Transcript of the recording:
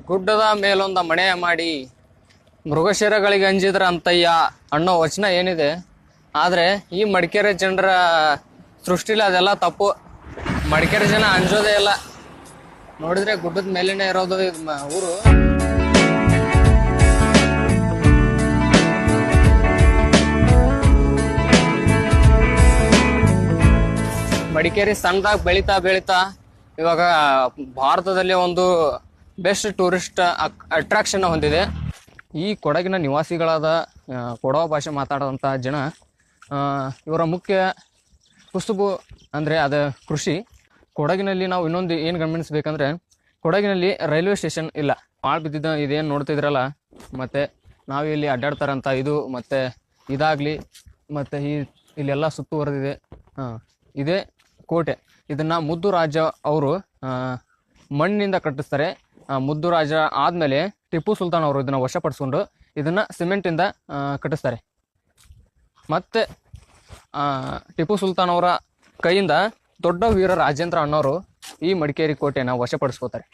ಗುಡ್ಡದ ಮೇಲೊಂದ ಮಣೆಯ ಮಾಡಿ ಮೃಗಶಿರಗಳಿಗೆ ಅಂಜಿದ್ರ ಅಂತಯ್ಯ ಅನ್ನೋ ವಚನ ಏನಿದೆ. ಆದ್ರೆ ಈ ಮಡಿಕೇರಿ ಜನರ ಸೃಷ್ಟಿಲಿ ಅದೆಲ್ಲ ತಪ್ಪು. ಮಡಿಕೇರಿ ಜನ ಅಂಜೋದೇ ಇಲ್ಲ. ನೋಡಿದ್ರೆ ಗುಡ್ಡದ ಮೇಲೇನೆ ಇರೋದು ಊರು. ಮಡಿಕೇರಿ ಸಣ್ಣದಾಗಿ ಬೆಳಿತಾ ಇವಾಗ ಭಾರತದಲ್ಲಿ ಒಂದು ಬೆಸ್ಟ್ ಟೂರಿಸ್ಟ್ ಅಟ್ರಾಕ್ಷನ್ ಹೊಂದಿದೆ. ಈ ಕೊಡಗಿನ ನಿವಾಸಿಗಳಾದ ಕೊಡವ ಭಾಷೆ ಮಾತಾಡೋಂಥ ಜನ, ಇವರ ಮುಖ್ಯ ಕುಸುಬು ಅಂದರೆ ಅದು ಕೃಷಿ. ಕೊಡಗಿನಲ್ಲಿ ನಾವು ಇನ್ನೊಂದು ಏನು ಗಮನಿಸ್ಬೇಕಂದ್ರೆ, ಕೊಡಗಿನಲ್ಲಿ ರೈಲ್ವೆ ಸ್ಟೇಷನ್ ಇಲ್ಲ. ಪಾಳು ಬಿದ್ದಿದ್ದ ಇದೇನು ನೋಡ್ತಿದ್ರಲ್ಲ, ಮತ್ತು ನಾವು ಇಲ್ಲಿ ಅಡ್ಡಾಡ್ತಾರಂಥ ಇದು ಮತ್ತು ಇದಾಗಲಿ, ಮತ್ತು ಇಲ್ಲೆಲ್ಲ ಸುತ್ತುವರೆದಿದೆ. ಇದೇ ಕೋಟೆ. ಇದನ್ನು ಮುದ್ದು ರಾಜ ಅವರು ಮಣ್ಣಿನಿಂದ ಕಟ್ಟಿಸ್ತಾರೆ. ಮುದ್ದು ರಾಜ ಆದಮೇಲೆ ಟಿಪ್ಪು ಸುಲ್ತಾನ್ ಅವರು ಇದನ್ನು ವಶಪಡಿಸ್ಕೊಂಡು ಇದನ್ನು ಸಿಮೆಂಟಿಂದ ಕಟ್ಟಿಸ್ತಾರೆ. ಮತ್ತು ಟಿಪ್ಪು ಸುಲ್ತಾನ್ ಅವರ ಕೈಯಿಂದ ದೊಡ್ಡ ವೀರ ರಾಜೇಂದ್ರ ಅನ್ನೋರು ಈ ಮಡಿಕೇರಿ ಕೋಟೆಯನ್ನು ವಶಪಡಿಸ್ಕೋತಾರೆ.